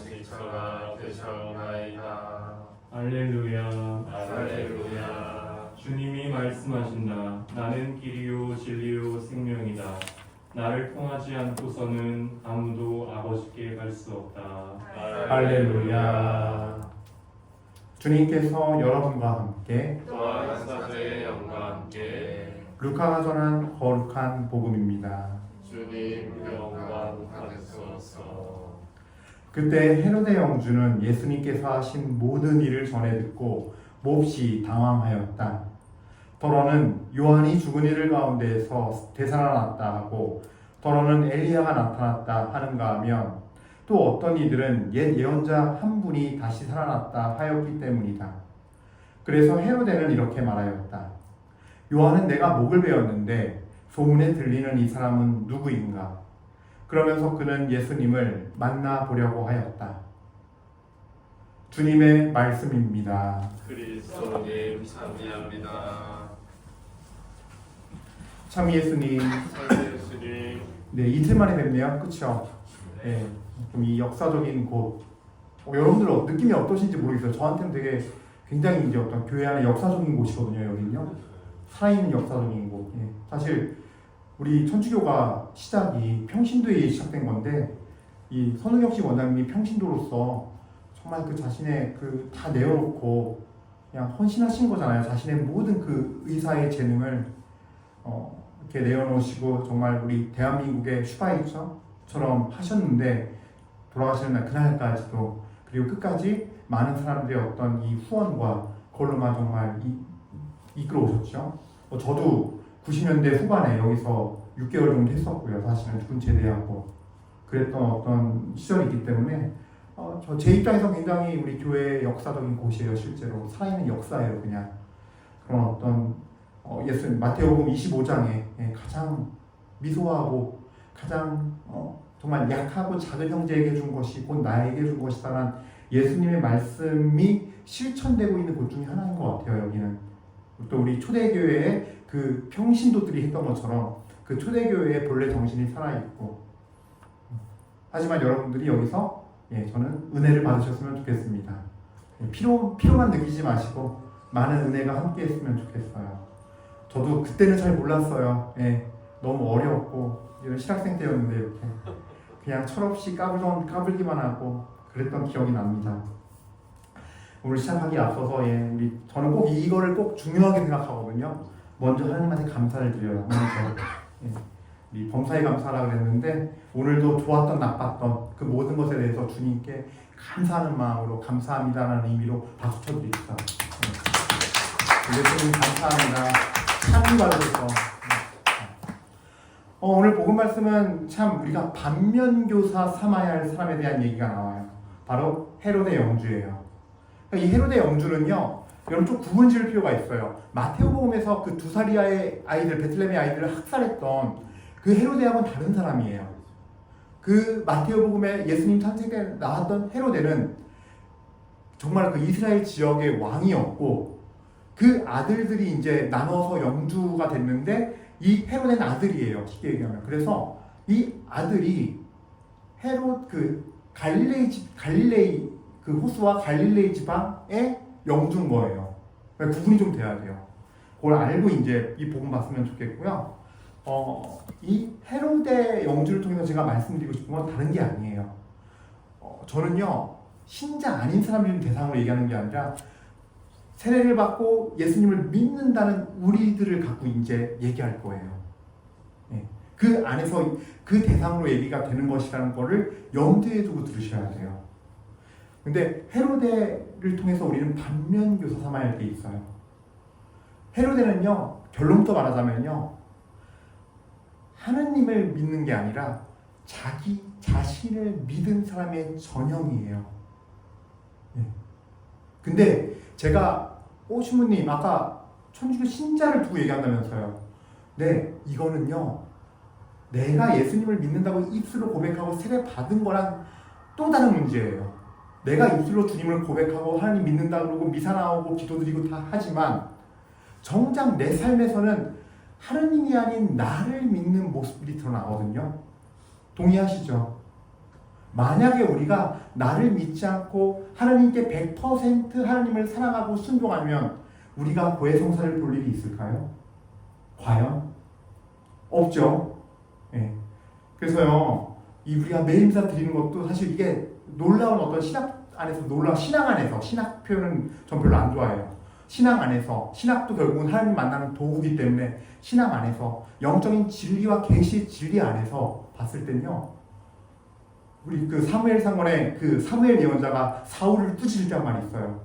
지켜가 되셨나이다. 할렐루야. 할렐루야. 주님이 말씀하신다. 나는 길이요 진리요 생명이다. 나를 통하지 않고서는 아무도 아버지께 갈 수 없다. 할렐루야. 주님께서 여러분과 함께 또한 사제의 영과 함께 루카가 전한 거룩한 복음입니다. 주님 영광 받으소서. 그때 헤로데 영주는 예수님께서 하신 모든 일을 전해 듣고 몹시 당황하였다. 더러는 요한이 죽은 이들 가운데에서 되살아났다 하고, 더러는 엘리야가 나타났다 하는가 하면, 또 어떤 이들은 옛 예언자 한 분이 다시 살아났다 하였기 때문이다. 그래서 헤로데는 이렇게 말하였다. 요한은 내가 목을 베었는데 소문에 들리는 이 사람은 누구인가? 그러면서 그는 예수님을 만나보려고 하였다. 주님의 말씀입니다. 그리스도님 참여합니다. 참 예수님, 예수님. 네, 이틀 만에 뵙네요. 그렇죠? 네, 좀 이 역사적인 곳. 여러분들 느낌이 어떠신지 모르겠어요. 저한테는 되게 굉장히 이제 어떤 교회 안에 역사적인 곳이거든요. 여기는요. 살아있는 역사적인 곳. 예. 사실 우리 천주교가 시작이 평신도에 시작된 건데, 이 선우경 씨 원장님이 평신도로서 정말 그 자신의 그 다 내어놓고 그냥 헌신하신 거잖아요. 자신의 모든 그 의사의 재능을 이렇게 내어놓으시고 정말 우리 대한민국의 슈바이처럼 하셨는데, 돌아가시는 날 그날까지도, 그리고 끝까지 많은 사람들의 어떤 이 후원과 그걸로만 정말 이끌어 오셨죠. 저도 90년대 후반에 여기서 6개월 정도 했었고요. 사실은 군 제대하고 그랬던 어떤 시절이 있기 때문에 제 입장에서 굉장히 우리 교회의 역사적인 곳이에요. 실제로 살아있는 역사예요. 그냥 그런 어떤 예수님 마태복음 25장에 가장 미소하고 가장 정말 약하고 작은 형제에게 준 것이 곧 나에게 준 것이다라는 예수님의 말씀이 실천되고 있는 곳 중에 하나인 것 같아요. 여기는 또 우리 초대교회의 그 평신도들이 했던 것처럼 그 초대교회의 본래 정신이 살아있고, 하지만 여러분들이 여기서 저는 은혜를 받으셨으면 좋겠습니다. 피로만 느끼지 마시고 많은 은혜가 함께 했으면 좋겠어요. 저도 그때는 잘 몰랐어요. 너무 어려웠고 이런 신학생 때였는데 이렇게 그냥 철없이 까불기만 하고 그랬던 기억이 납니다. 오늘 시작하기 앞서서 저는 꼭 이거를 꼭 중요하게 생각하거든요. 먼저 하나님한테 감사를 드려요. 우리 범사에 감사하라고 그랬는데, 오늘도 좋았던 나빴던 그 모든 것에 대해서 주님께 감사하는 마음으로 감사합니다라는 의미로 박수 쳐드립시다. 예수님 감사합니다. 찬미 받으셔서. 오늘 복음 말씀은 참 우리가 반면교사 삼아야 할 사람에 대한 얘기가 나와요. 바로 헤로데 영주예요. 이 헤로데 영주는요, 여러분 좀 구분 지을 필요가 있어요. 마테오복음에서 그 두 살이의 아이들, 베틀레헴의 아이들을 학살했던 그 헤로데하고는 다른 사람이에요. 그 마테오복음에 예수님 탄생에 나왔던 헤로데는 정말 그 이스라엘 지역의 왕이었고, 그 아들들이 이제 나눠서 영주가 됐는데, 이 헤로데는 아들이에요. 쉽게 얘기하면. 그래서 이 아들이 갈릴레이 그 호수와 갈릴레이 지방의 영주인 거예요. 그러니까 구분이 좀 돼야 돼요. 그걸 알고 이제 이 복음 봤으면 좋겠고요. 이 헤로데 영주를 통해서 제가 말씀드리고 싶은 건 다른 게 아니에요. 저는요, 신자 아닌 사람들 대상으로 얘기하는 게 아니라 세례를 받고 예수님을 믿는다는 우리들을 갖고 이제 얘기할 거예요. 그 안에서 그 대상으로 얘기가 되는 것이라는 거를 염두에 두고 들으셔야 돼요. 근데 헤로데를 통해서 우리는 반면교사 삼아야 할 게 있어요. 헤로데는요, 결론부터 말하자면요, 하느님을 믿는 게 아니라 자기 자신을 믿은 사람의 전형이에요. 근데 제가 신부님 아까 천주교 신자를 두고 얘기한다면서요. 네, 이거는요, 내가 예수님을 믿는다고 입술로 고백하고 세례 받은 거랑 또 다른 문제예요. 내가 입술로 주님을 고백하고 하나님 믿는다 그러고 미사 나오고 기도드리고 다 하지만 정작 내 삶에서는 하느님이 아닌 나를 믿는 모습들이 드러나거든요. 동의하시죠? 만약에 우리가 나를 믿지 않고 하나님께 100% 하나님을 사랑하고 순종하면 우리가 고해성사를 볼 일이 있을까요? 과연? 없죠. 예. 그래서요, 우리가 매일미사 드리는 것도 사실 이게 놀라운 어떤 신학 안에서, 신앙 안에서, 신학 표현은 전 별로 안 좋아해요. 신앙 안에서, 신학도 결국은 하나님 만나는 도구이기 때문에 신앙 안에서, 영적인 진리와 계시 진리 안에서 봤을 때는요, 우리 그 사무엘 상관에 그 사무엘 예언자가 사울을 꾸짖을 때 한 말이 있어요.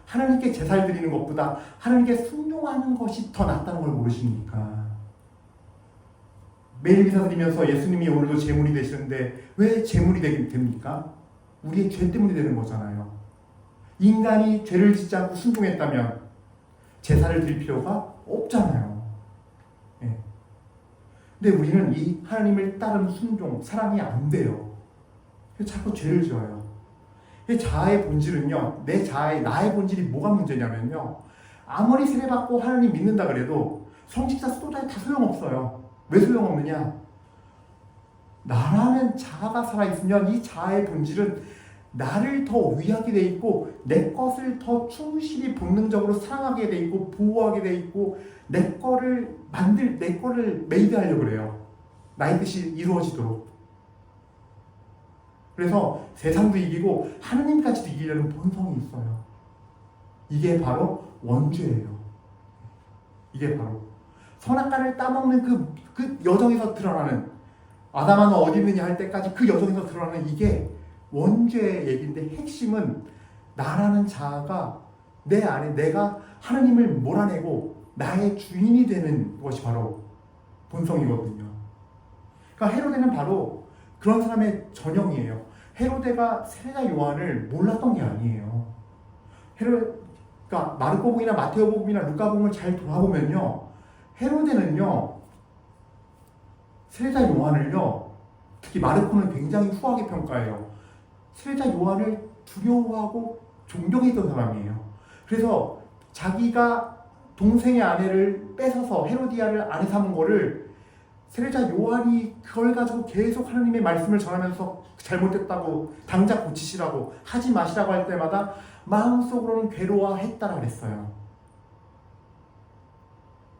하나님께 제사를 드리는 것보다 하나님께 순종하는 것이 더 낫다는 걸 모르십니까? 매일 미사 드리면서 예수님이 오늘도 제물이 되시는데 왜 제물이 됩니까? 우리의 죄 때문에 되는 거잖아요. 인간이 죄를 짓지 않고 순종했다면 제사를 드릴 필요가 없잖아요. 예. 근데 우리는 이 하나님을 따르는 순종, 사랑이 안 돼요. 그래서 자꾸 죄를 지어요. 자아의 본질은요, 나의 본질이 뭐가 문제냐면요, 아무리 세례받고 하나님 믿는다 그래도 성직자 수도자에 다 소용없어요. 왜 소용없느냐? 나라는 자아가 살아있으면 이 자아의 본질은 나를 더 위하게 돼 있고 내 것을 더 충실히 본능적으로 사랑하게 돼 있고 보호하게 돼 있고 내 거를 메이드하려고 그래요. 나의 뜻이 이루어지도록. 그래서 세상도 이기고 하나님까지도 이기려는 본성이 있어요. 이게 바로 원죄예요. 이게 바로 선악과를 따먹는 그 여정에서 드러나는, 아담아 너 어디 있느냐 할 때까지 그 여정에서 드러나는 이게 원죄의 얘기인데, 핵심은 나라는 자아가 내 안에 내가 하나님을 몰아내고 나의 주인이 되는 것이 바로 본성이거든요. 그러니까 헤로데는 바로 그런 사람의 전형이에요. 헤로데가 세례자 요한을 몰랐던 게 아니에요. 그러니까 마르코복음이나 마테오복음이나 루카복음을 잘 돌아보면요, 헤로데는요, 세례자 요한을요, 특히 마르코는 굉장히 후하게 평가해요. 세례자 요한을 두려워하고 존경했던 사람이에요. 그래서 자기가 동생의 아내를 뺏어서 헤로디아를 아내 삼은 거를 세례자 요한이 그걸 가지고 계속 하나님의 말씀을 전하면서 잘못됐다고 당장 고치시라고 하지 마시라고 할 때마다 마음속으로는 괴로워했다라 그랬어요.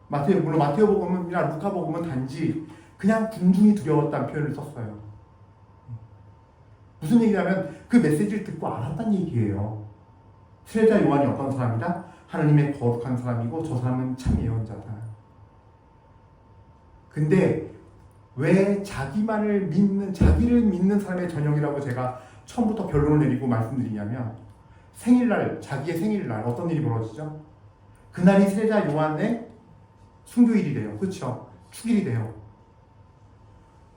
물론 마테오복음이나 루카복음은 단지 그냥 군중이 두려웠다는 표현을 썼어요. 무슨 얘기냐면 그 메시지를 듣고 알았다는 얘기예요. 세례자 요한이 어떤 사람이다? 하나님의 거룩한 사람이고 저 사람은 참 예언자다. 근데 왜 자기를 믿는 사람의 전형이라고 제가 처음부터 결론을 내리고 말씀드리냐면, 자기의 생일날 어떤 일이 벌어지죠? 그날이 세례자 요한의 순교일이 돼요. 그렇죠? 축일이 돼요.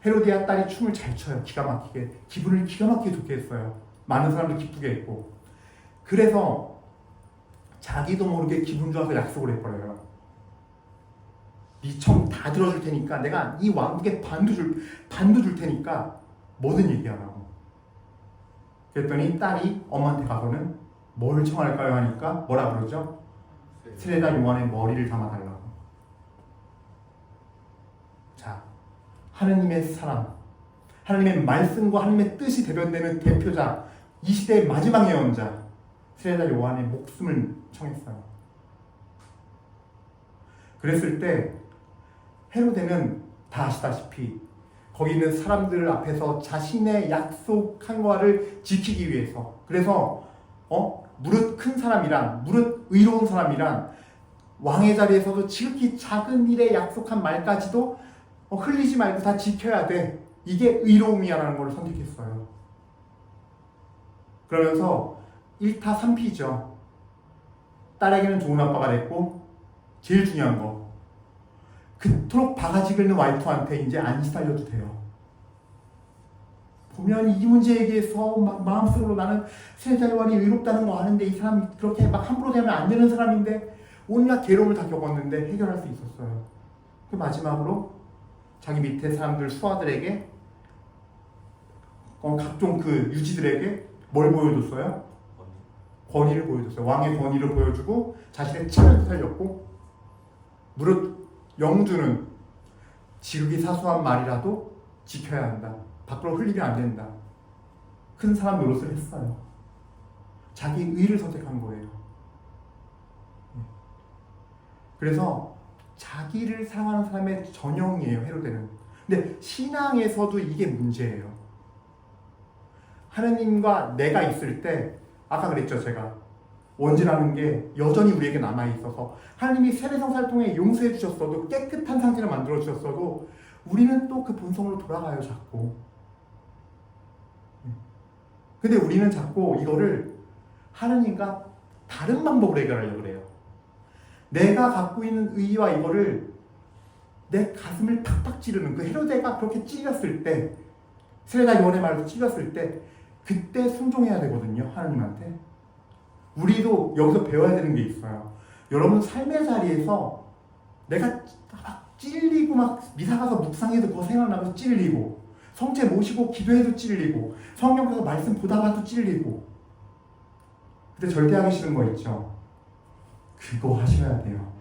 헤로디아 딸이 춤을 잘 춰요. 기가 막히게. 기분을 기가 막히게 좋게 했어요. 많은 사람들 기쁘게 했고. 그래서 자기도 모르게 기분 좋아서 약속을 해버려요. 네 청 다 들어줄 테니까, 내가 이 왕국에 반도 줄 테니까 뭐든 얘기하라고. 그랬더니 딸이 엄마한테 가서는 뭘 청할까요 하니까 뭐라 그러죠? 세례자 요한의 머리를 담아달라고. 자, 하느님의 사랑, 하나님의 말씀과 하나님의 뜻이 대변되는 대표자, 이 시대의 마지막 예언자 세례자 요한의 목숨을 청했어요. 그랬을 때 헤로데는 다 아시다시피 거기 있는 사람들 앞에서 자신의 약속한 거를 지키기 위해서, 그래서 무릇 큰 사람이란, 무릇 의로운 사람이란 왕의 자리에서도 지극히 작은 일에 약속한 말까지도 흘리지 말고 다 지켜야 돼. 이게 의로움이야라는 걸 선택했어요. 그러면서 1타 3피죠. 딸에게는 좋은 아빠가 됐고, 제일 중요한 거, 그토록 바가지 긁는 와이프한테 이제 안 시달려도 돼요. 보면 이 문제에 대해서 마음속으로 나는 세례자 요한이 의롭다는 거 아는데 이 사람이 그렇게 막 함부로 대하면 안 되는 사람인데 온갖 괴로움을 다 겪었는데 해결할 수 있었어요. 그 마지막으로 자기 밑에 사람들, 수하들에게, 각종 그 유지들에게 뭘 보여줬어요? 권위를 보여줬어요. 왕의 권위를 보여주고 자신의 차를 살렸고, 무릇 영주는 지극히 사소한 말이라도 지켜야 한다. 밖으로 흘리면 안 된다. 큰 사람 노릇을 했어요. 자기 의를 선택한 거예요. 그래서 자기를 사랑하는 사람의 전형이에요, 헤로데는. 근데 신앙에서도 이게 문제예요. 하느님과 내가 있을 때, 아까 그랬죠, 제가. 원죄라는 게 여전히 우리에게 남아있어서 하느님이 세례성사를 통해 용서해 주셨어도, 깨끗한 상태를 만들어 주셨어도 우리는 또 그 본성으로 돌아가요, 자꾸. 근데 우리는 자꾸 이거를 하느님과 다른 방법으로 해결하려고 그래요. 내가 갖고 있는 의와 이거를 내 가슴을 팍팍 찌르는, 그 헤로데가 그렇게 찔렸을 때, 세례자 요한의 말로 찔렸을 때, 그때 순종해야 되거든요, 하나님한테. 우리도 여기서 배워야 되는 게 있어요. 여러분 삶의 자리에서 내가 막 찔리고, 막 미사 가서 묵상해도 그거 생각나서 찔리고, 성체 모시고 기도해도 찔리고, 성경 가서 말씀 보다가도 찔리고, 근데 절대 하기 싫은 거 있죠. 그거 하셔야 돼요.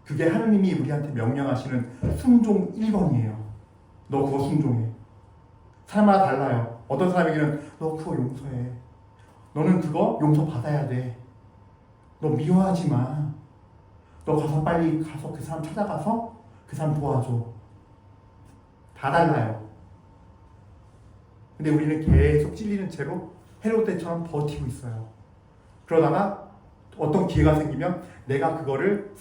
그게 하느님이 우리한테 명령하시는 순종 1번이에요. 너 그거 순종해. 사람마다 달라요. 어떤 사람에게는 너 그거 용서해. 너는 그거 용서 받아야 돼. 너 미워하지 마. 너 가서 빨리 가서 그 사람 찾아가서 그 사람 도와줘. 다 달라요. 근데 우리는 계속 찔리는 채로 헤롯데처럼 버티고 있어요. 그러다가 어떤 기회가 생기면 내가 그거를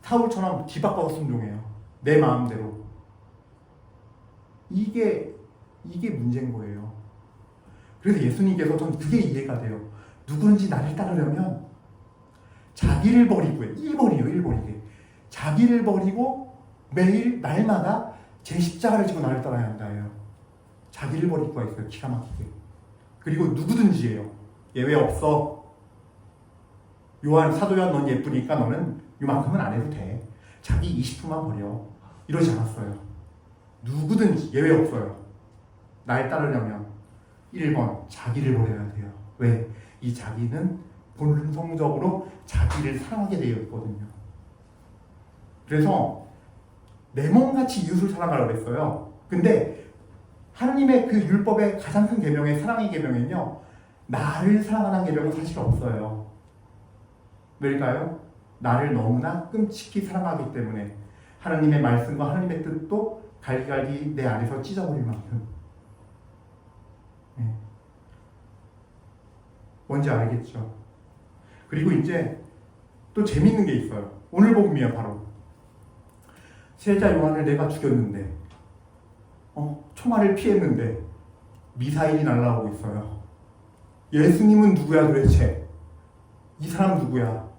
사울처럼 뒤바꿔서 순종해요. 내 마음대로. 이게 문제인 거예요. 그래서 예수님께서 전 그게 이해가 돼요. 누구든지 나를 따르려면 자기를 버리고, 1번이에요, 1번 이게. 자기를 버리고 매일 날마다 제 십자가를 지고 나를 따라야 한다예요. 자기를 버릴 수가 있어요, 기가 막히게. 그리고 누구든지예요. 예외 없어. 요한, 사도 요한, 넌 예쁘니까 너는 요만큼은 안 해도 돼. 자기 20%만 버려. 이러지 않았어요. 누구든지 예외 없어요. 날 따르려면 1번 자기를 버려야 돼요. 왜? 이 자기는 본성적으로 자기를 사랑하게 되어 있거든요. 그래서 내 몸같이 이웃을 사랑하라고 했어요. 근데 하느님의 그 율법의 가장 큰 계명의 사랑의 계명은요, 나를 사랑하는 계명은 사실 없어요. 왜일까요? 나를 너무나 끔찍히 사랑하기 때문에. 하나님의 말씀과 하나님의 뜻도 갈기갈기 내 안에서 찢어버릴 만큼. 네. 뭔지 알겠죠? 그리고 이제 또 재밌는 게 있어요. 오늘 복음이에요, 바로. 세자 요한을 내가 죽였는데, 총알을 피했는데 미사일이 날아오고 있어요. 예수님은 누구야 도대체? 이 사람 누구야?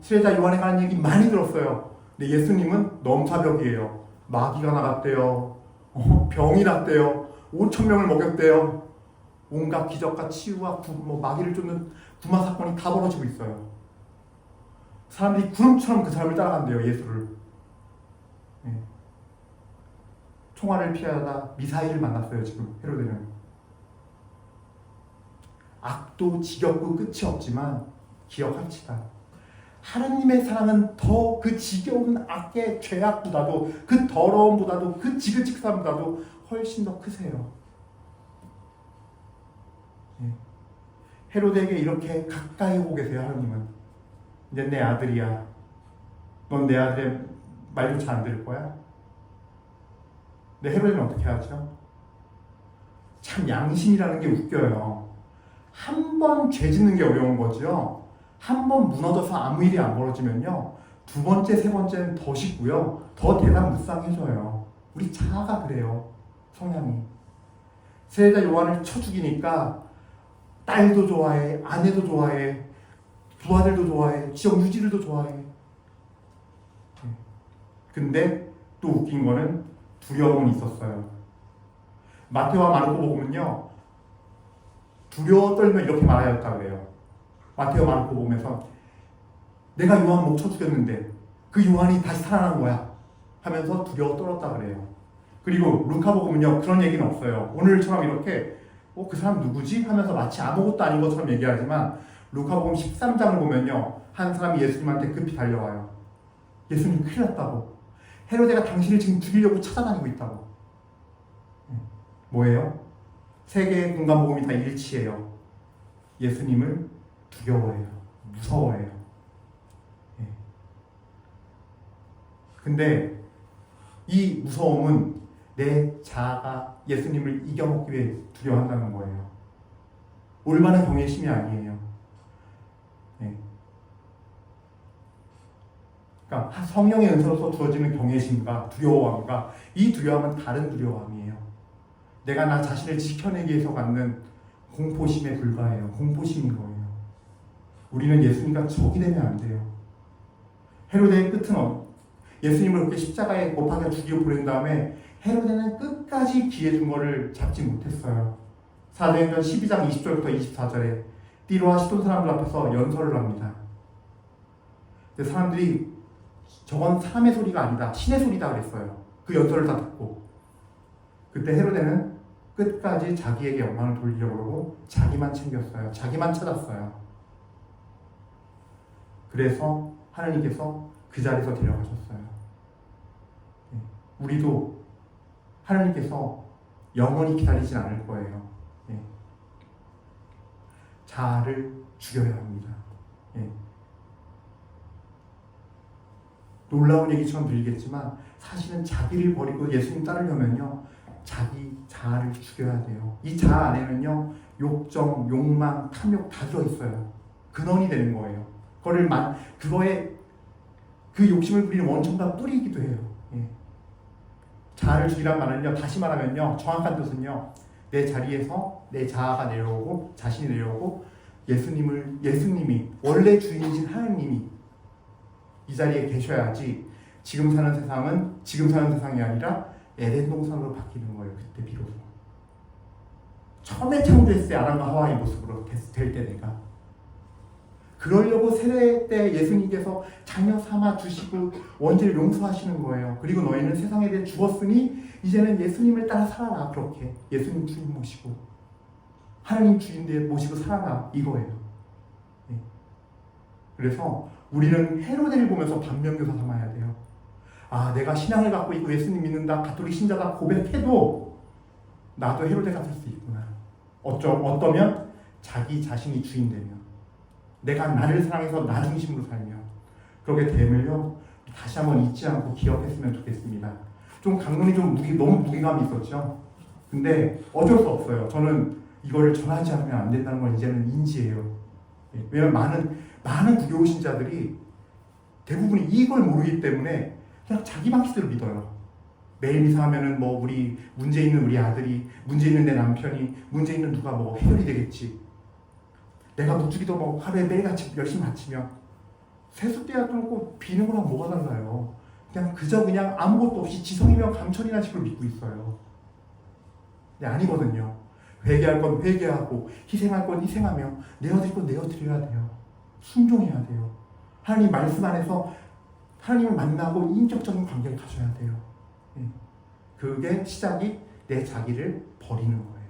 세례자 요한에 관한 얘기 많이 들었어요. 근데 예수님은 넘사벽이에요. 마귀가 나갔대요. 병이 났대요. 5,000명을 먹였대요. 온갖 기적과 치유와 마귀를 쫓는 구마 사건이 다 벌어지고 있어요. 사람들이 구름처럼 그 사람을 따라간대요, 예수를. 네. 총알을 피하다 미사일을 만났어요, 지금 헤로데는. 악도 지겹고 끝이 없지만 기억합시다. 하느님의 사랑은 더 그 지겨운 악의 죄악보다도, 그 더러움보다도, 그 지긋지긋함보다도 훨씬 더 크세요. 예. 헤로데에게 이렇게 가까이 오고 계세요, 하느님은. 이제 내 아들이야. 넌 내 아들의 말조차 안 들을 거야? 근데 헤로데는 어떻게 하죠? 참 양심이라는 게 웃겨요. 한 번 죄 짓는 게 어려운 거죠. 한 번 무너져서 아무 일이 안 벌어지면요, 두 번째, 세 번째는 더 쉽고요, 더 대담무쌍해져요. 우리 자아가 그래요, 성향이. 세례자 요한을 쳐 죽이니까 딸도 좋아해, 아내도 좋아해, 두 아들도 좋아해, 지역 유지들도 좋아해. 근데 또 웃긴 거는 두려움은 있었어요. 마태와 마르코 복음은요, 두려워 떨며 이렇게 말하였다고 해요. 마태와 마르코 복음에서 내가 요한 목 쳐 죽였는데 그 요한이 다시 살아난 거야 하면서 두려워 떨었다 그래요. 그리고 루카 복음은요, 그런 얘기는 없어요. 오늘처럼 이렇게 그 사람 누구지? 하면서 마치 아무것도 아닌 것처럼 얘기하지만 루카 복음 13장을 보면요, 한 사람이 예수님한테 급히 달려와요. 예수님 큰일 났다고. 헤로데가 당신을 지금 죽이려고 찾아다니고 있다고. 뭐예요? 세 개의 공간 복음이 다 일치해요. 예수님을 두려워해요. 무서워해요. 예. 근데 이 무서움은 내 자아가 예수님을 이겨먹기 위해 두려워한다는 거예요. 올바른 경외심이 아니에요. 예. 그러니까 성령의 은사로서 주어지는 경외심과 두려워함과 이 두려움은 다른 두려움이에요. 내가 나 자신을 지켜내기 위해서 갖는 공포심에 불과해요. 공포심인 거예요. 우리는 예수님과 적이 되면 안 돼요. 헤로데의 끝은 예수님을 그렇게 십자가에 못 박아 죽이고 보낸 다음에 헤로데는 끝까지 기회 준 거를 잡지 못했어요. 사도행전 12장 20절부터 24절에 띠로와 시돈 사람들 앞에서 연설을 합니다. 근데 사람들이 저건 사람의 소리가 아니다, 신의 소리다 그랬어요. 그 연설을 다 듣고. 그때 헤로데는 끝까지 자기에게 영광을 돌리려고 그러고 자기만 챙겼어요. 자기만 찾았어요. 그래서 하나님께서 그 자리에서 데려가셨어요. 우리도 하나님께서 영원히 기다리진 않을 거예요. 자아를 죽여야 합니다. 놀라운 얘기처럼 들리겠지만 사실은 자기를 버리고 예수님 따르려면요, 자기 자아를 죽여야 돼요. 이 자아 안에는요, 욕정, 욕망, 탐욕 다 들어있어요. 근원이 되는 거예요. 그거에 그 욕심을 부리는 원천과 뿌리이기도 해요. 자아를 죽이란 말은요, 다시 말하면요, 정확한 뜻은요, 내 자리에서 내 자아가 내려오고 자신이 내려오고 예수님이 원래 주인이신 하나님이 이 자리에 계셔야지 지금 사는 세상은 지금 사는 세상이 아니라 에덴 동산으로 바뀌는 거예요. 그때 비로소 처음에 창조했을 때 아담과 하와의 모습으로 될 때 내가 그러려고 세례 때 예수님께서 자녀 삼아 주시고 원죄를 용서하시는 거예요. 그리고 너희는 세상에 대해 죽었으니 이제는 예수님을 따라 살아라. 그렇게 예수님 주인 모시고 하나님 주인 모시고 살아라 이거예요. 그래서 우리는 헤로데를 보면서 반면교사 삼아야 돼요. 아, 내가 신앙을 갖고 있고 예수님 믿는다, 가톨릭 신자다 고백해도 나도 헤로데가 될 수 있구나. 어떠면 자기 자신이 주인 되면, 내가 나를 사랑해서 나 중심으로 살면, 그렇게 되면요, 다시 한번 잊지 않고 기억했으면 좋겠습니다. 좀 강론이 너무 무게감이 있었죠. 근데 어쩔 수 없어요. 저는 이거를 전하지 않으면 안 된다는 걸 이제는 인지해요. 왜냐면 많은 구교 신자들이 대부분이 이걸 모르기 때문에 그냥 자기 방식대로 믿어요. 매일 미사하면은 뭐 문제 있는 우리 아들이, 문제 있는 내 남편이, 문제 있는 누가 뭐 해결이 되겠지. 내가 묵주기도 뭐 하루에 매일같이 열심히 바치면 세숫대야 뚫고 비는 거랑 뭐가 달라요. 그냥 아무것도 없이 지성이며 감천이나 식으로 믿고 있어요. 근데 아니거든요. 회개할 건 회개하고 희생할 건 희생하며 내어드릴 건 내어드려야 돼요. 순종해야 돼요. 하나님 말씀 안에서 하나님을 만나고 인격적인 관계를 가져야 돼요. 그게 시작이 내 자기를 버리는 거예요.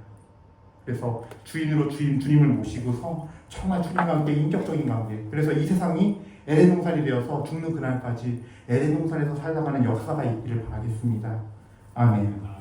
그래서 주인으로 주님을 모시고서 정말 주님과 함께 인격적인 관계. 그래서 이 세상이 에덴 동산이 되어서 죽는 그날까지 에덴 동산에서 살아가는 역사가 있기를 바라겠습니다. 아멘.